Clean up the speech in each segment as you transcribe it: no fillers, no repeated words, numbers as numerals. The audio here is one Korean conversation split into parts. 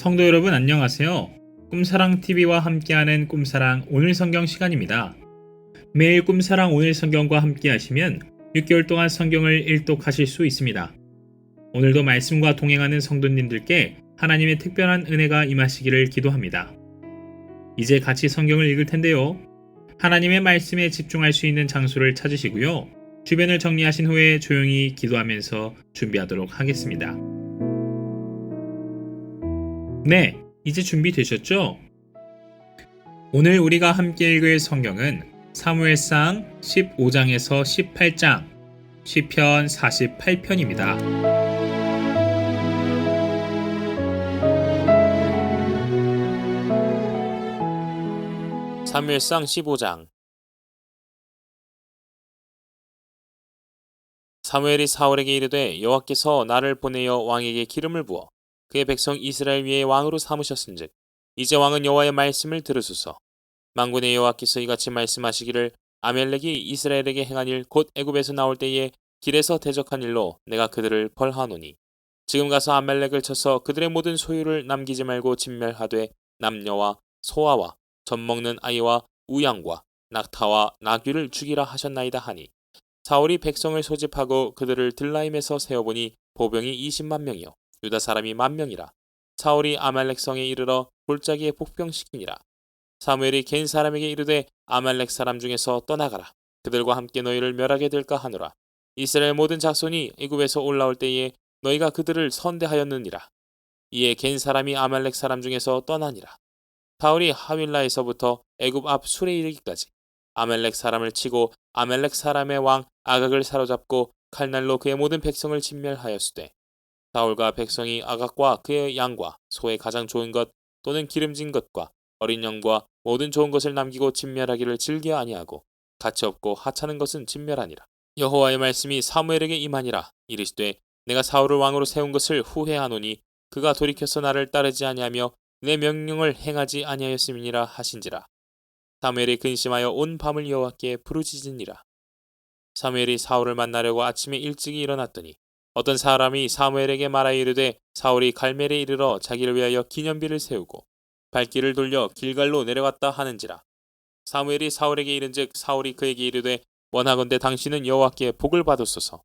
성도 여러분 안녕하세요. 꿈사랑TV와 함께하는 꿈사랑 오늘 성경 시간입니다. 매일 꿈사랑 오늘 성경과 함께 하시면 6개월 동안 성경을 일독하실 수 있습니다. 오늘도 말씀과 동행하는 성도님들께 하나님의 특별한 은혜가 임하시기를 기도합니다. 이제 같이 성경을 읽을 텐데요. 하나님의 말씀에 집중할 수 있는 장소를 찾으시고요. 주변을 정리하신 후에 조용히 기도하면서 준비하도록 하겠습니다. 네, 이제 준비되셨죠? 오늘 우리가 함께 읽을 성경은 사무엘상 15장에서 18장, 시편 48편입니다. 사무엘상 15장. 사무엘이 사울에게 이르되 여호와께서 나를 보내어 왕에게 기름을 부어 그의 백성 이스라엘 위에 왕으로 삼으셨은즉 이제 왕은 여호와의 말씀을 들으소서. 만군의 여호와께서 이같이 말씀하시기를 아멜렉이 이스라엘에게 행한 일 곧 애굽에서 나올 때에 길에서 대적한 일로 내가 그들을 벌하노니 지금 가서 아멜렉을 쳐서 그들의 모든 소유를 남기지 말고 진멸하되 남녀와 소아와 젖먹는 아이와 우양과 낙타와 나귀를 죽이라 하셨나이다 하니 사울이 백성을 소집하고 그들을 들라임에서 세어보니 보병이 20만 명이요 유다 사람이 10,000명이라. 사울이 아말렉 성에 이르러 골짜기에 복병시키니라. 사무엘이 겐 사람에게 이르되 아말렉 사람 중에서 떠나가라. 그들과 함께 너희를 멸하게 될까 하노라. 이스라엘 모든 자손이 애굽에서 올라올 때에 너희가 그들을 선대하였느니라. 이에 겐 사람이 아말렉 사람 중에서 떠나니라. 사울이 하윌라에서부터 애굽 앞 술에 이르기까지 아멜렉 사람을 치고 아멜렉 사람의 왕 아각을 사로잡고 칼날로 그의 모든 백성을 진멸하였으되 사울과 백성이 아각과 그의 양과 소의 가장 좋은 것 또는 기름진 것과 어린 양과 모든 좋은 것을 남기고 진멸하기를 즐겨 아니하고 가치 없고 하찮은 것은 진멸하니라. 여호와의 말씀이 사무엘에게 임하니라. 이르시되 내가 사울을 왕으로 세운 것을 후회하노니 그가 돌이켜서 나를 따르지 아니하며 내 명령을 행하지 아니하였음이니라 하신지라. 사무엘이 근심하여 온 밤을 여호와께 부르짖으니라. 사무엘이 사울을 만나려고 아침에 일찍 일어났더니 어떤 사람이 사무엘에게 말하여 이르되 사울이 갈멜에 이르러 자기를 위하여 기념비를 세우고 발길을 돌려 길갈로 내려갔다 하는지라. 사무엘이 사울에게 이른즉 사울이 그에게 이르되 원하건대 당신은 여호와께 복을 받으소서.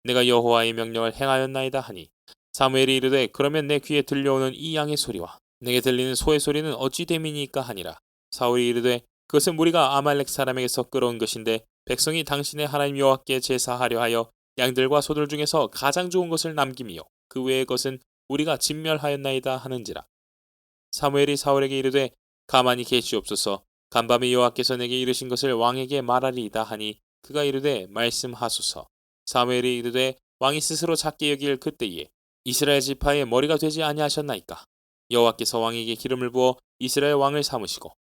내가 여호와의 명령을 행하였나이다 하니 사무엘이 이르되 그러면 내 귀에 들려오는 이 양의 소리와 내게 들리는 소의 소리는 어찌 됨이니까 하니라. 사울이 이르되 그것은 무리가 아말렉 사람에게서 끌어온 것인데 백성이 당신의 하나님 여호와께 제사하려 하여 양들과 소들 중에서 가장 좋은 것을 남김이요 그 외의 것은 우리가 진멸하였나이다 하는지라. 사무엘이 사울에게 이르되 가만히 계시옵소서. 간밤에 여호와께서 내게 이르신 것을 왕에게 말하리이다 하니 그가 이르되 말씀하소서. 사무엘이 이르되 왕이 스스로 작게 여길 그때에 이스라엘 지파의 머리가 되지 아니하셨나이까. 여호와께서 왕에게 기름을 부어 이스라엘 왕을 삼으시고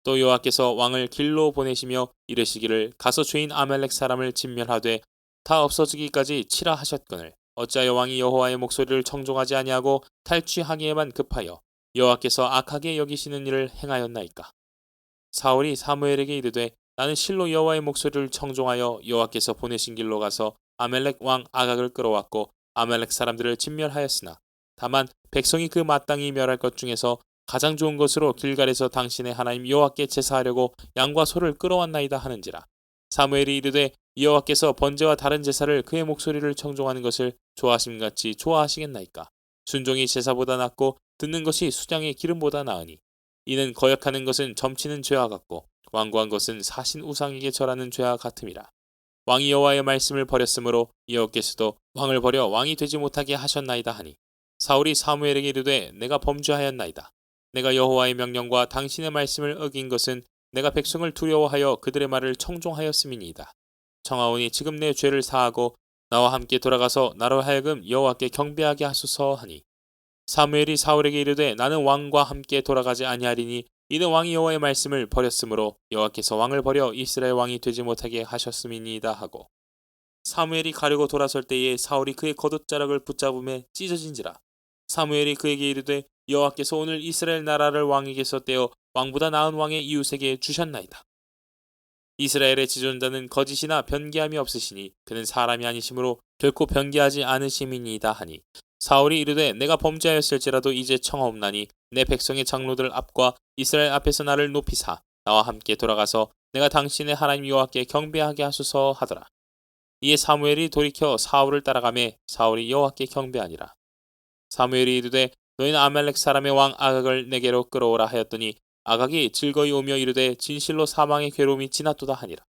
또 여호와께서 왕을 길로 보내시며 이르시기를 가서 죄인 아멜렉 사람을 진멸하되 다 없어지기까지 치라 하셨거늘 어찌하여 왕이 여호와의 목소리를 청종하지 아니하고 탈취하기에만 급하여 여호와께서 악하게 여기시는 일을 행하였나이까. 사울이 사무엘에게 이르되 나는 실로 여호와의 목소리를 청종하여 여호와께서 보내신 길로 가서 아멜렉 왕 아각을 끌어왔고 아멜렉 사람들을 진멸하였으나 다만 백성이 그 마땅히 멸할 것 중에서 가장 좋은 것으로 길갈에서 당신의 하나님 여호와께 제사하려고 양과 소를 끌어왔나이다 하는지라. 사무엘이 이르되 여호와께서 번제와 다른 제사를 그의 목소리를 청종하는 것을 좋아하심같이 좋아하시겠나이까. 순종이 제사보다 낫고 듣는 것이 수장의 기름보다 나으니 이는 거역하는 것은 점치는 죄와 같고 완고한 것은 사신 우상에게 절하는 죄와 같음이라. 왕이 여호와의 말씀을 버렸으므로 여호와께서도 왕을 버려 왕이 되지 못하게 하셨나이다 하니 사울이 사무엘에게 이르되 내가 범죄하였나이다. 내가 여호와의 명령과 당신의 말씀을 어긴 것은 내가 백성을 두려워하여 그들의 말을 청종하였음이니이다. 청하오니 지금 내 죄를 사하고 나와 함께 돌아가서 나로 하여금 여호와께 경배하게 하소서 하니 사무엘이 사울에게 이르되 나는 왕과 함께 돌아가지 아니하리니 이는 왕이 여호와의 말씀을 버렸으므로 여호와께서 왕을 버려 이스라엘 왕이 되지 못하게 하셨음이니이다 하고 사무엘이 가려고 돌아설 때에 사울이 그의 겉옷자락을 붙잡음에 찢어진지라. 사무엘이 그에게 이르되 여호와께서 오늘 이스라엘 나라를 왕에게서 떼어 왕보다 나은 왕의 이웃에게 주셨나이다. 이스라엘의 지존자는 거짓이나 변개함이 없으시니 그는 사람이 아니시므로 결코 변개하지 않으심이니이다 하니 사울이 이르되 내가 범죄하였을지라도 이제 청하옵나니 내 백성의 장로들 앞과 이스라엘 앞에서 나를 높이사 나와 함께 돌아가서 내가 당신의 하나님 여호와께 경배하게 하소서 하더라. 이에 사무엘이 돌이켜 사울을 따라가매 사울이 여호와께 경배하니라. 사무엘이 이르되 너희는 아말렉 사람의 왕 아각을 내게로 끌어오라 하였더니 아각이 즐거이 오며 이르되 진실로 사망의 괴로움이 지났도다 하니라.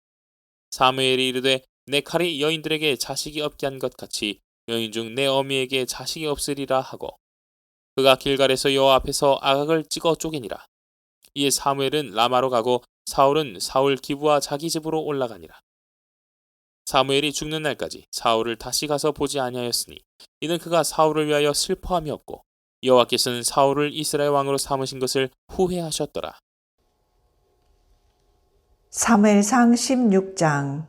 사무엘이 이르되 내 칼이 여인들에게 자식이 없게 한 것 같이 여인 중 내 어미에게 자식이 없으리라 하고 그가 길갈에서 여호와 앞에서 아각을 찍어 쪼개니라. 이에 사무엘은 라마로 가고 사울은 사울 기부와 자기 집으로 올라가니라. 사무엘이 죽는 날까지 사울을 다시 가서 보지 아니하였으니 이는 그가 사울을 위하여 슬퍼함이 없고 여호와께서는 사울을 이스라엘 왕으로 삼으신 것을 후회하셨더라. 사무엘상 16장.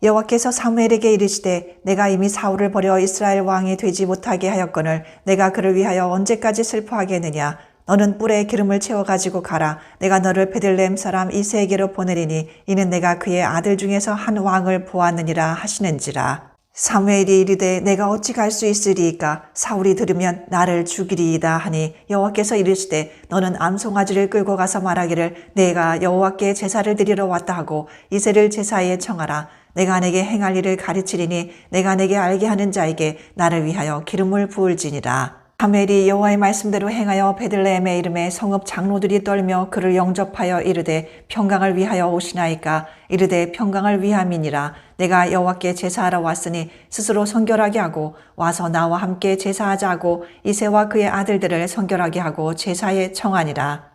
여호와께서 사무엘에게 이르시되 내가 이미 사울을 버려 이스라엘 왕이 되지 못하게 하였거늘 내가 그를 위하여 언제까지 슬퍼하겠느냐. 너는 뿔에 기름을 채워 가지고 가라. 내가 너를 베들레헴 사람 이새에게로 보내리니 이는 내가 그의 아들 중에서 한 왕을 보았느니라 하시는지라. 사무엘이 이르되 내가 어찌 갈 수 있으리이까. 사울이 들으면 나를 죽이리이다 하니 여호와께서 이르시되 너는 암송아지를 끌고 가서 말하기를 내가 여호와께 제사를 드리러 왔다 하고 이새를 제사에 청하라. 내가 내게 행할 일을 가르치리니 내가 내게 알게 하는 자에게 나를 위하여 기름을 부을지니라. 사무엘이 여호와의 말씀대로 행하여 베들레헴의 이름에 성읍 장로들이 떨며 그를 영접하여 이르되 평강을 위하여 오시나이까. 이르되 평강을 위함이니라. 내가 여호와께 제사하러 왔으니 스스로 성결하게 하고 와서 나와 함께 제사하자 하고 이새와 그의 아들들을 성결하게 하고 제사에 청하니라.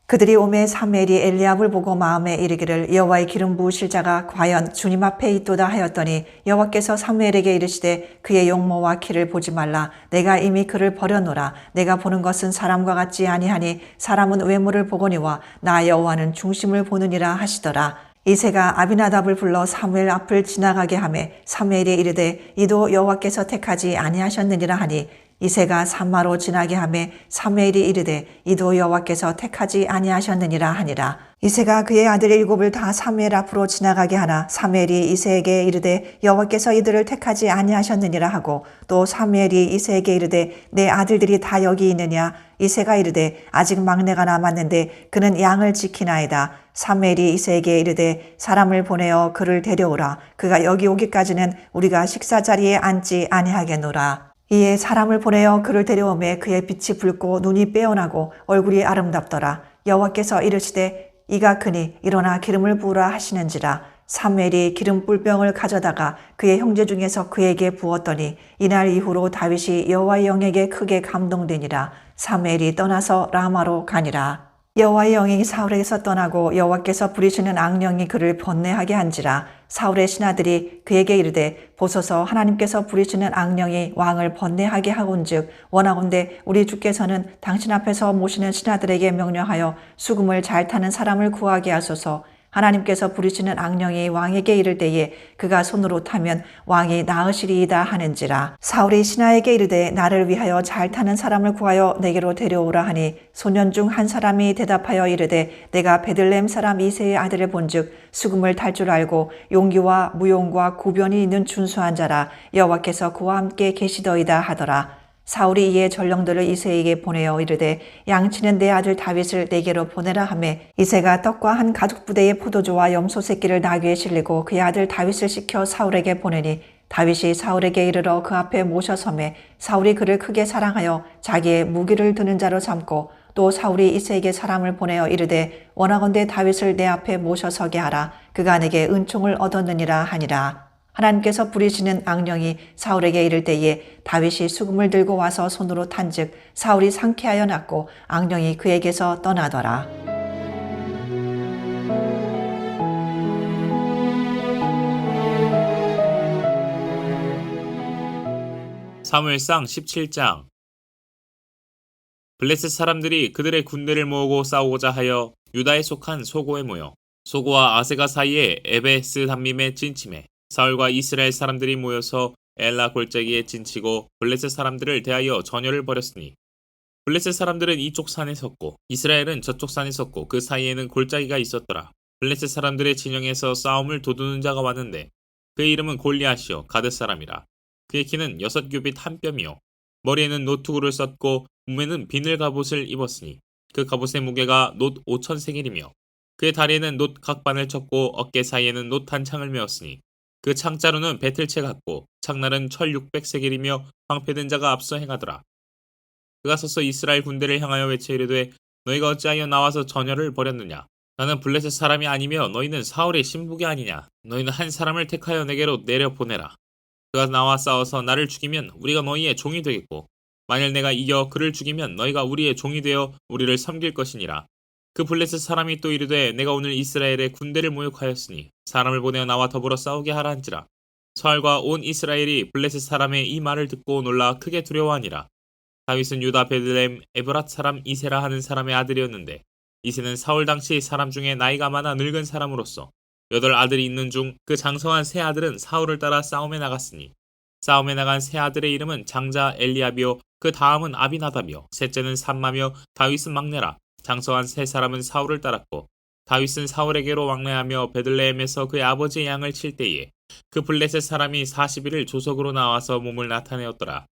그들이 오매 사무엘이 엘리압을 보고 마음에 이르기를 여호와의 기름 부으실 자가 과연 주님 앞에 있도다 하였더니 여호와께서 사무엘에게 이르시되 그의 용모와 키를 보지 말라. 내가 이미 그를 버려노라. 내가 보는 것은 사람과 같지 아니하니 사람은 외모를 보거니와 나 여호와는 중심을 보느니라 하시더라. 이새가 아비나답을 불러 사무엘 앞을 지나가게 하매 사무엘이 이르되 이도 여호와께서 택하지 아니하셨느니라 하니 이새가 산마로 지나게 하매 사무엘이 이르되 이도 여호와께서 택하지 아니하셨느니라 하니라. 이새가 그의 아들 7을 다 사무엘 앞으로 지나가게 하나 사무엘이 이새에게 이르되 여호와께서 이들을 택하지 아니하셨느니라 하고 또 사무엘이 이새에게 이르되 내 아들들이 다 여기 있느냐. 이새가 이르되 아직 막내가 남았는데 그는 양을 지키나이다. 사무엘이 이새에게 이르되 사람을 보내어 그를 데려오라. 그가 여기 오기까지는 우리가 식사 자리에 앉지 아니하겠노라. 이에 사람을 보내어 그를 데려오매 그의 빛이 붉고 눈이 빼어나고 얼굴이 아름답더라. 여호와께서 이르시되 이가 크니 일어나 기름을 부으라 하시는지라. 사무엘이 기름 뿔병을 가져다가 그의 형제 중에서 그에게 부었더니 이날 이후로 다윗이 여호와의 영에게 크게 감동되니라. 사무엘이 떠나서 라마로 가니라. 여호와의 영이 사울에게서 떠나고 여호와께서 부리시는 악령이 그를 번뇌하게 한지라. 사울의 신하들이 그에게 이르되 보소서 하나님께서 부리시는 악령이 왕을 번뇌하게 하온즉 원하건대 우리 주께서는 당신 앞에서 모시는 신하들에게 명령하여 수금을 잘 타는 사람을 구하게 하소서. 하나님께서 부리시는 악령이 왕에게 이를 때에 그가 손으로 타면 왕이 나으시리이다 하는지라. 사울이 신하에게 이르되 나를 위하여 잘 타는 사람을 구하여 내게로 데려오라 하니 소년 중 한 사람이 대답하여 이르되 내가 베들레헴 사람 이새의 아들을 본즉 수금을 탈 줄 알고 용기와 무용과 구변이 있는 준수한 자라. 여호와께서 그와 함께 계시더이다 하더라. 사울이 이에 전령들을 이새에게 보내어 이르되 양치는 내 아들 다윗을 내게로 보내라 하매 이새가 떡과 한 가죽 부대의 포도주와 염소 새끼를 나귀에 실리고 그의 아들 다윗을 시켜 사울에게 보내니 다윗이 사울에게 이르러 그 앞에 모셔서매 사울이 그를 크게 사랑하여 자기의 무기를 드는 자로 삼고 또 사울이 이새에게 사람을 보내어 이르되 원하건대 다윗을 내 앞에 모셔서게 하라. 그가 내게 은총을 얻었느니라 하니라. 하나님께서 부리시는 악령이 사울에게 이를 때에 다윗이 수금을 들고 와서 손으로 탄즉 사울이 상쾌하여 났고 악령이 그에게서 떠나더라. 사무엘상 17장. 블레셋 사람들이 그들의 군대를 모으고 싸우고자 하여 유다에 속한 소고에 모여 소고와 아세가 사이에 에베스 담밈에 진침해 사울과 이스라엘 사람들이 모여서 엘라 골짜기에 진치고 블레셋 사람들을 대하여 전열을 벌였으니 블레셋 사람들은 이쪽 산에 섰고 이스라엘은 저쪽 산에 섰고 그 사이에는 골짜기가 있었더라. 블레셋 사람들의 진영에서 싸움을 도두는 자가 왔는데 그의 이름은 골리앗이요 가드 사람이라. 그의 키는 6규빗 한 뼘이요 머리에는 노투구를 썼고 몸에는 비늘 갑옷을 입었으니 그 갑옷의 무게가 놋 5천 세겔이며 그의 다리에는 놋 각반을 쳤고 어깨 사이에는 놋 단창을 메었으니 그 창자루는 배틀채 같고 창날은 철 600세겔이며 방패든 자가 앞서 행하더라. 그가 서서 이스라엘 군대를 향하여 외쳐 이르되 너희가 어찌하여 나와서 전열을 벌였느냐. 나는 블레셋 사람이 아니며 너희는 사울의 신복이 아니냐. 너희는 한 사람을 택하여 내게로 내려보내라. 그가 나와 싸워서 나를 죽이면 우리가 너희의 종이 되겠고 만일 내가 이겨 그를 죽이면 너희가 우리의 종이 되어 우리를 섬길 것이니라. 그 블레셋 사람이 또 이르되 내가 오늘 이스라엘의 군대를 모욕하였으니 사람을 보내어 나와 더불어 싸우게 하라 한지라. 사울과 온 이스라엘이 블레셋 사람의 이 말을 듣고 놀라 크게 두려워하니라. 다윗은 유다 베들레헴 에브랏 사람 이세라 하는 사람의 아들이었는데 이세는 사울 당시 사람 중에 나이가 많아 늙은 사람으로서 8아들이 있는 중 그 장성한 세 아들은 사울을 따라 싸움에 나갔으니 싸움에 나간 세 아들의 이름은 장자 엘리압이요 그 다음은 아비나답이요 셋째는 삼마며 다윗은 막내라. 장성한 세 사람은 사울을 따랐고 다윗은 사울에게로 왕래하며 베들레헴에서 그의 아버지의 양을 칠 때에 그 블레셋 사람이 40일을 조석으로 나와서 몸을 나타내었더라.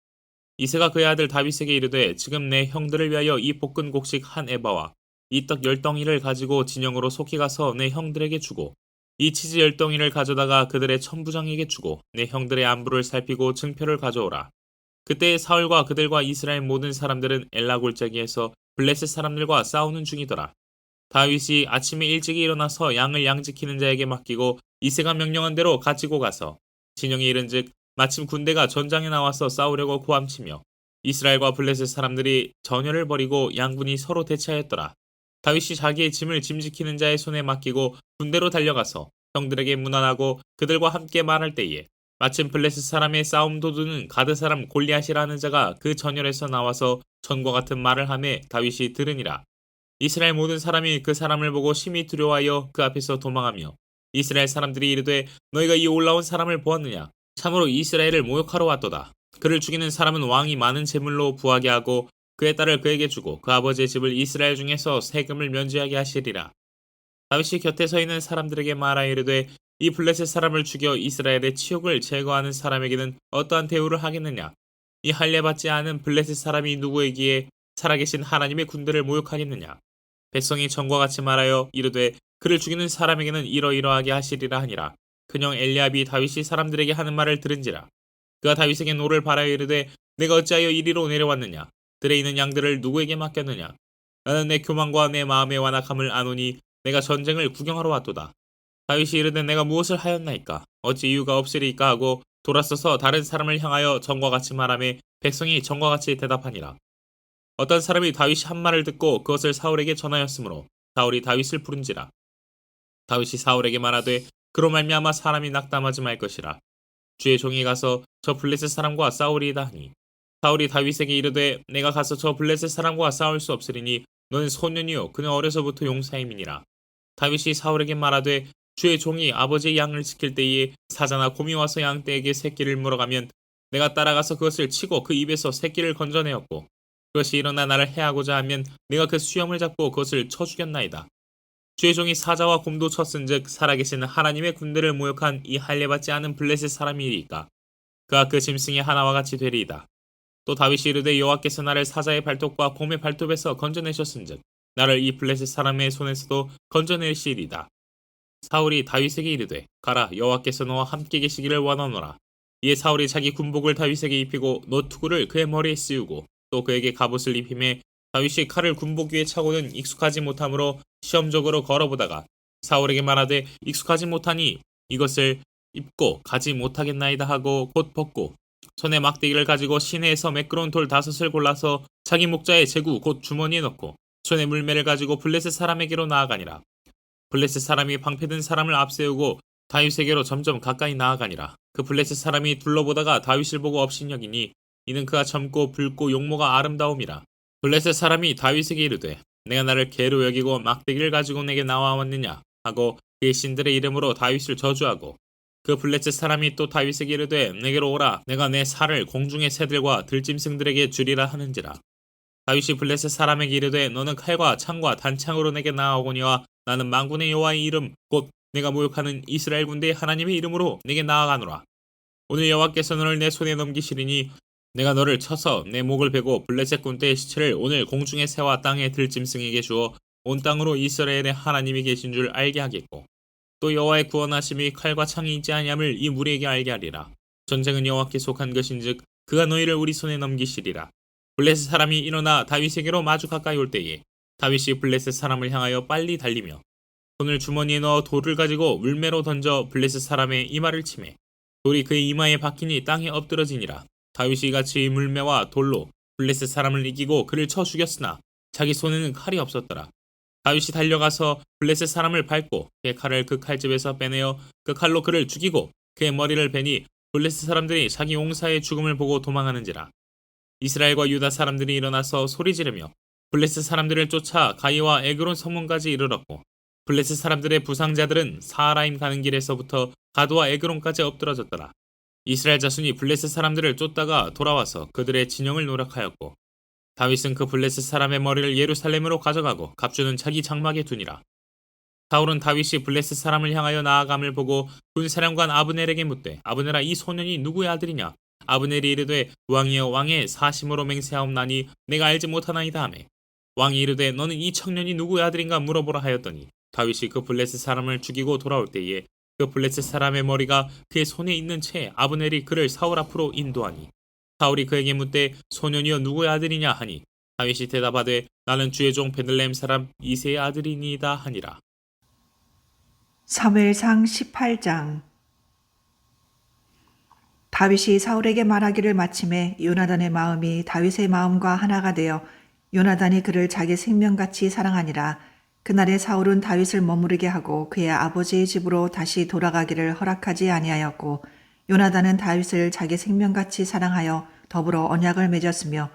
이새가 그의 아들 다윗에게 이르되 지금 내 형들을 위하여 이 볶은 곡식 한 에바와 이 떡 10덩이를 가지고 진영으로 속히 가서 내 형들에게 주고 이 치즈 10덩이를 가져다가 그들의 천부장에게 주고 내 형들의 안부를 살피고 증표를 가져오라. 그때 사울과 그들과 이스라엘 모든 사람들은 엘라 골짜기에서 블레셋 사람들과 싸우는 중이더라. 다윗이 아침에 일찍이 일어나서 양을 양지키는 자에게 맡기고 이새가 명령한 대로 가지고 가서 진영이 이른즉 마침 군대가 전장에 나와서 싸우려고 고함치며 이스라엘과 블레셋 사람들이 전열을 벌이고 양군이 서로 대치하였더라. 다윗이 자기의 짐을 짐지키는 자의 손에 맡기고 군대로 달려가서 형들에게 문안하고 그들과 함께 말할 때에 마침 블레셋 사람의 싸움 도두는 가드 사람 골리앗이라는 자가 그 전열에서 나와서 전과 같은 말을 하매 다윗이 들으니라. 이스라엘 모든 사람이 그 사람을 보고 심히 두려워하여 그 앞에서 도망하며 이스라엘 사람들이 이르되 너희가 이 올라온 사람을 보았느냐. 참으로 이스라엘을 모욕하러 왔도다. 그를 죽이는 사람은 왕이 많은 재물로 부하게 하고 그의 딸을 그에게 주고 그 아버지의 집을 이스라엘 중에서 세금을 면제하게 하시리라. 다윗이 곁에 서 있는 사람들에게 말하여 이르되 이 블레셋 사람을 죽여 이스라엘의 치욕을 제거하는 사람에게는 어떠한 대우를 하겠느냐. 이 할례받지 않은 블레셋 사람이 누구이기에 살아계신 하나님의 군대를 모욕하겠느냐. 백성이 전과 같이 말하여 이르되 그를 죽이는 사람에게는 이러이러하게 하시리라 하니라. 그냥 엘리압이 다윗이 사람들에게 하는 말을 들은지라. 그가 다윗에게 노를 바라여 이르되 내가 어찌하여 이리로 내려왔느냐. 들에 있는 양들을 누구에게 맡겼느냐. 나는 내 교만과 내 마음의 완악함을 아노니 내가 전쟁을 구경하러 왔도다. 다윗이 이르되 내가 무엇을 하였나이까. 어찌 이유가 없으리까 하고 돌아서서 다른 사람을 향하여 전과 같이 말하며 백성이 전과 같이 대답하니라. 어떤 사람이 다윗이 한 말을 듣고 그것을 사울에게 전하였으므로 사울이 다윗을 부른지라. 다윗이 사울에게 말하되 그로 말미암아 사람이 낙담하지 말 것이라. 주의 종이 가서 저 블레셋 사람과 싸우리이다 하니 사울이 다윗에게 이르되 내가 가서 저 블레셋 사람과 싸울 수 없으리니 너는 소년이요 그는 어려서부터 용사임이니라. 다윗이 사울에게 말하되 주의 종이 아버지의 양을 지킬 때에 사자나 곰이 와서 양떼에게 새끼를 물어가면 내가 따라가서 그것을 치고 그 입에서 새끼를 건져내었고 그것이 일어나 나를 해하고자 하면 내가 그 수염을 잡고 그것을 쳐 죽였나이다. 주의 종이 사자와 곰도 쳤은즉 살아계신 하나님의 군대를 모욕한 이 할례받지 않은 블레셋 사람이리까. 그가 그 짐승의 하나와 같이 되리이다. 또 다윗이 이르되 여호와께서 나를 사자의 발톱과 곰의 발톱에서 건져내셨은즉 나를 이 블레셋 사람의 손에서도 건져내시리이다. 사울이 다윗에게 이르되 가라 여호와께서 너와 함께 계시기를 원하노라. 이에 사울이 자기 군복을 다윗에게 입히고 노투구를 그의 머리에 씌우고 또 그에게 갑옷을 입히매 다윗이 칼을 군복 위에 차고는 익숙하지 못하므로 시험적으로 걸어보다가 사울에게 말하되 익숙하지 못하니 이것을 입고 가지 못하겠나이다 하고 곧 벗고 손에 막대기를 가지고 시내에서 매끄러운 돌 5을 골라서 자기 목자의 제구 곧 주머니에 넣고 손에 물매를 가지고 블레셋 사람에게로 나아가니라. 블레셋 사람이 방패든 사람을 앞세우고 다윗에게로 점점 가까이 나아가니라. 그 블레셋 사람이 둘러보다가 다윗을 보고 업신여기니 이는 그가 젊고 붉고 용모가 아름다움이라. 블레셋 사람이 다윗에게 이르되 내가 나를 개로 여기고 막대기를 가지고 내게 나와왔느냐 하고 그의 신들의 이름으로 다윗을 저주하고 그 블레셋 사람이 또 다윗에게 이르되 내게로 오라 내가 내 살을 공중의 새들과 들짐승들에게 주리라 하는지라. 다윗이 블레셋 사람에게 이르되 너는 칼과 창과 단창으로 내게 나아오거니와 나는 만군의 여호와의 이름 곧 내가 모욕하는 이스라엘 군대의 하나님의 이름으로 내게 나아가노라. 오늘 여호와께서 너를 내 손에 넘기시리니 내가 너를 쳐서 내 목을 베고 블레셋 군대의 시체를 오늘 공중의 새와 땅의 들짐승에게 주어 온 땅으로 이스라엘의 하나님이 계신 줄 알게 하겠고 또 여호와의 구원하심이 칼과 창이 있지 아니함을 이 무리에게 알게 하리라. 전쟁은 여호와께 속한 것인즉 그가 너희를 우리 손에 넘기시리라. 블레셋 사람이 일어나 다윗에게로 마주 가까이 올 때에 다윗이 블레셋 사람을 향하여 빨리 달리며 손을 주머니에 넣어 돌을 가지고 물매로 던져 블레셋 사람의 이마를 치매 돌이 그의 이마에 박히니 땅에 엎드러지니라. 다윗이 이같이 물매와 돌로 블레셋 사람을 이기고 그를 쳐 죽였으나 자기 손에는 칼이 없었더라. 다윗이 달려가서 블레셋 사람을 밟고 그의 칼을 그 칼집에서 빼내어 그 칼로 그를 죽이고 그의 머리를 베니 블레셋 사람들이 자기 용사의 죽음을 보고 도망하는지라. 이스라엘과 유다 사람들이 일어나서 소리 지르며 블레셋 사람들을 쫓아 가이와 에그론 성문까지 이르렀고 블레셋 사람들의 부상자들은 사하라임 가는 길에서부터 가드와 에그론까지 엎드러졌더라. 이스라엘 자손이 블레셋 사람들을 쫓다가 돌아와서 그들의 진영을 노력하였고 다윗은 그 블레셋 사람의 머리를 예루살렘으로 가져가고 갑주는 자기 장막에 두니라. 사울은 다윗이 블레셋 사람을 향하여 나아감을 보고 군사령관 아브넬에게 묻되 아브넬아 이 소년이 누구의 아들이냐? 아브넬이 이르되 왕이여 왕의 사심으로 맹세하옵나니 내가 알지 못하나이다 하매 왕이 이르되 너는 이 청년이 누구의 아들인가 물어보라 하였더니 다윗이 그 블레셋 사람을 죽이고 돌아올 때에 그 블레셋 사람의 머리가 그의 손에 있는 채 아브넬이 그를 사울 앞으로 인도하니 사울이 그에게 묻되 소년이여 누구의 아들이냐 하니 다윗이 대답하되 나는 주의 종 베들레헴 사람 이새의 아들이니이다 하니라. 사무엘상 18장. 다윗이 사울에게 말하기를 마침에 요나단의 마음이 다윗의 마음과 하나가 되어 요나단이 그를 자기 생명같이 사랑하니라. 그날에 사울은 다윗을 머무르게 하고 그의 아버지의 집으로 다시 돌아가기를 허락하지 아니하였고 요나단은 다윗을 자기 생명같이 사랑하여 더불어 언약을 맺었으며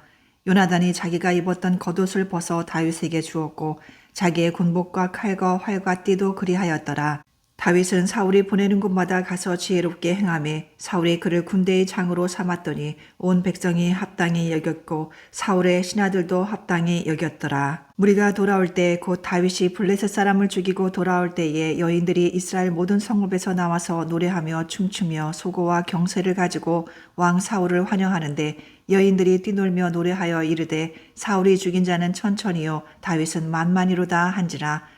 요나단이 자기가 입었던 겉옷을 벗어 다윗에게 주었고 자기의 군복과 칼과 활과 띠도 그리하였더라. 다윗은 사울이 보내는 곳마다 가서 지혜롭게 행하며 사울이 그를 군대의 장으로 삼았더니 온 백성이 합당히 여겼고 사울의 신하들도 합당히 여겼더라. 무리가 돌아올 때 곧 다윗이 블레셋 사람을 죽이고 돌아올 때에 여인들이 이스라엘 모든 성읍에서 나와서 노래하며 춤추며 소고와 경쇠를 가지고 왕 사울을 환영하는데 여인들이 뛰놀며 노래하여 이르되 사울이 죽인 자는 천천히요 다윗은 만만이로다 한지라.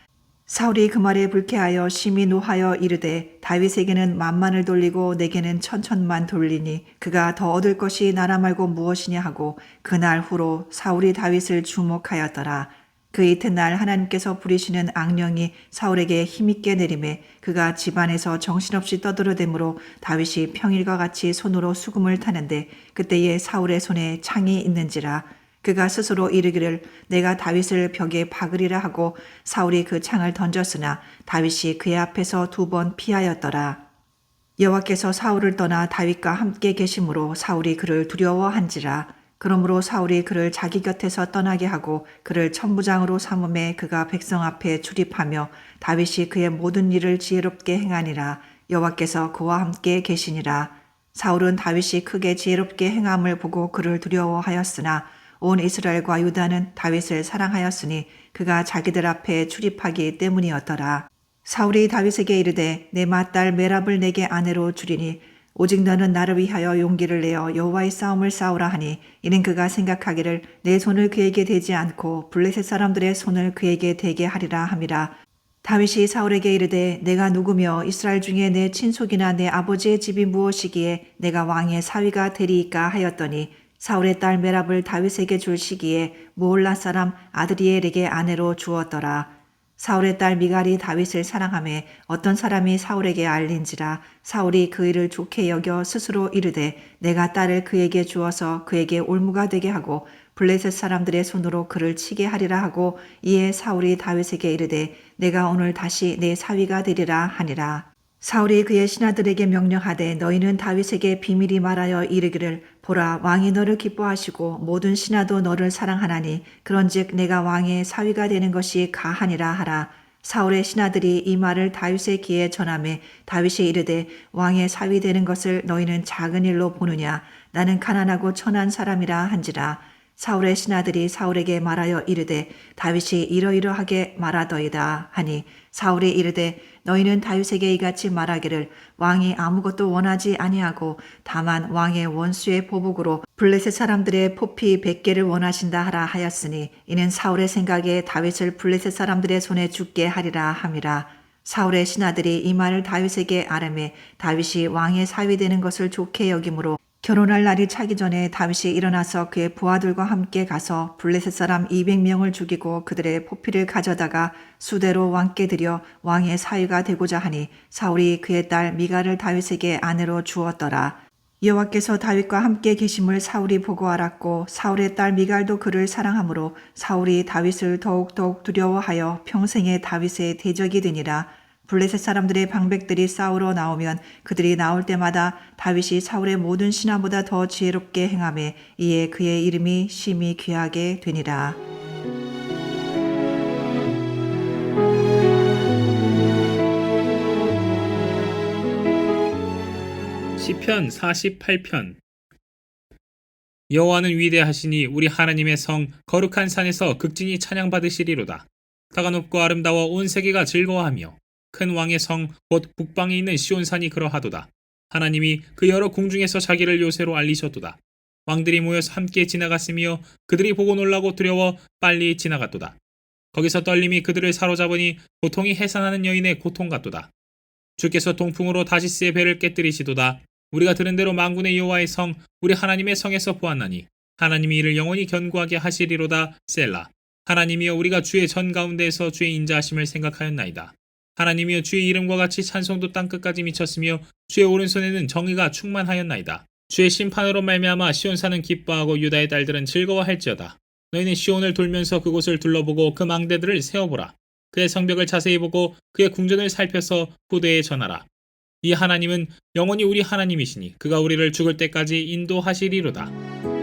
사울이 그 말에 불쾌하여 심히 노하여 이르되 다윗에게는 만만을 돌리고 내게는 천천만 돌리니 그가 더 얻을 것이 나라 말고 무엇이냐 하고 그날 후로 사울이 다윗을 주목하였더라. 그 이튿날 하나님께서 부리시는 악령이 사울에게 힘있게 내림에 그가 집안에서 정신없이 떠들어대므로 다윗이 평일과 같이 손으로 수금을 타는데 그때에 사울의 손에 창이 있는지라. 그가 스스로 이르기를 내가 다윗을 벽에 박으리라 하고 사울이 그 창을 던졌으나 다윗이 그의 앞에서 2번 피하였더라. 여호와께서 사울을 떠나 다윗과 함께 계심으로 사울이 그를 두려워한지라. 그러므로 사울이 그를 자기 곁에서 떠나게 하고 그를 천부장으로 삼음에 그가 백성 앞에 출입하며 다윗이 그의 모든 일을 지혜롭게 행하니라. 여호와께서 그와 함께 계시니라. 사울은 다윗이 크게 지혜롭게 행함을 보고 그를 두려워하였으나 온 이스라엘과 유다는 다윗을 사랑하였으니 그가 자기들 앞에 출입하기 때문이었더라. 사울이 다윗에게 이르되 내 맏딸 메랍을 내게 아내로 주리니 오직 너는 나를 위하여 용기를 내어 여호와의 싸움을 싸우라 하니 이는 그가 생각하기를 내 손을 그에게 대지 않고 블레셋 사람들의 손을 그에게 대게 하리라 함이라. 다윗이 사울에게 이르되 내가 누구며 이스라엘 중에 내 친속이나 내 아버지의 집이 무엇이기에 내가 왕의 사위가 되리이까 하였더니 사울의 딸 메랍을 다윗에게 줄 시기에 무올라 사람 아드리엘에게 아내로 주었더라. 사울의 딸 미갈이 다윗을 사랑하며 어떤 사람이 사울에게 알린지라. 사울이 그 일을 좋게 여겨 스스로 이르되 내가 딸을 그에게 주어서 그에게 올무가 되게 하고 블레셋 사람들의 손으로 그를 치게 하리라 하고 이에 사울이 다윗에게 이르되 내가 오늘 다시 내 사위가 되리라 하니라. 사울이 그의 신하들에게 명령하되 너희는 다윗에게 비밀히 말하여 이르기를 보라 왕이 너를 기뻐하시고 모든 신하도 너를 사랑하나니 그런즉 내가 왕의 사위가 되는 것이 가하니라 하라. 사울의 신하들이 이 말을 다윗의 귀에 전하매 다윗이 이르되 왕의 사위 되는 것을 너희는 작은 일로 보느냐 나는 가난하고 천한 사람이라 한지라. 사울의 신하들이 사울에게 말하여 이르되 다윗이 이러이러하게 말하더이다 하니 사울이 이르되 너희는 다윗에게 이같이 말하기를 왕이 아무것도 원하지 아니하고 다만 왕의 원수의 보복으로 블레셋 사람들의 포피 100개를 원하신다 하라 하였으니 이는 사울의 생각에 다윗을 블레셋 사람들의 손에 죽게 하리라 함이라. 사울의 신하들이 이 말을 다윗에게 아뢰매 다윗이 왕의 사위 되는 것을 좋게 여김으로 결혼할 날이 차기 전에 다윗이 일어나서 그의 부하들과 함께 가서 블레셋 사람 200명을 죽이고 그들의 포피를 가져다가 수대로 왕께 드려 왕의 사위가 되고자 하니 사울이 그의 딸 미갈을 다윗에게 아내로 주었더라. 여호와께서 다윗과 함께 계심을 사울이 보고 알았고 사울의 딸 미갈도 그를 사랑하므로 사울이 다윗을 더욱더욱 두려워하여 평생에 다윗의 대적이 되니라. 블레셋 사람들의 방백들이 싸우러 나오면 그들이 나올 때마다 다윗이 사울의 모든 신하보다 더 지혜롭게 행하매 이에 그의 이름이 심히 귀하게 되니라. 시편 48편. 여호와는 위대하시니 우리 하나님의 성 거룩한 산에서 극진히 찬양받으시리로다. 다가 높고 아름다워 온 세계가 즐거워하며 큰 왕의 성 곧 북방에 있는 시온산이 그러하도다. 하나님이 그 여러 궁중에서 자기를 요새로 알리셨도다. 왕들이 모여서 함께 지나갔으며 그들이 보고 놀라고 두려워 빨리 지나갔도다. 거기서 떨림이 그들을 사로잡으니 고통이 해산하는 여인의 고통 같도다. 주께서 동풍으로 다시스의 배를 깨뜨리시도다. 우리가 들은 대로 만군의 여호와의 성 우리 하나님의 성에서 보았나니 하나님이 이를 영원히 견고하게 하시리로다. 셀라. 하나님이여 우리가 주의 전 가운데에서 주의 인자하심을 생각하였나이다. 하나님이여 주의 이름과 같이 찬송도 땅끝까지 미쳤으며 주의 오른손에는 정의가 충만하였나이다. 주의 심판으로 말미암아 시온산은 기뻐하고 유다의 딸들은 즐거워할지어다. 너희는 시온을 돌면서 그곳을 둘러보고 그 망대들을 세어보라. 그의 성벽을 자세히 보고 그의 궁전을 살펴서 후대에 전하라. 이 하나님은 영원히 우리 하나님이시니 그가 우리를 죽을 때까지 인도하시리로다.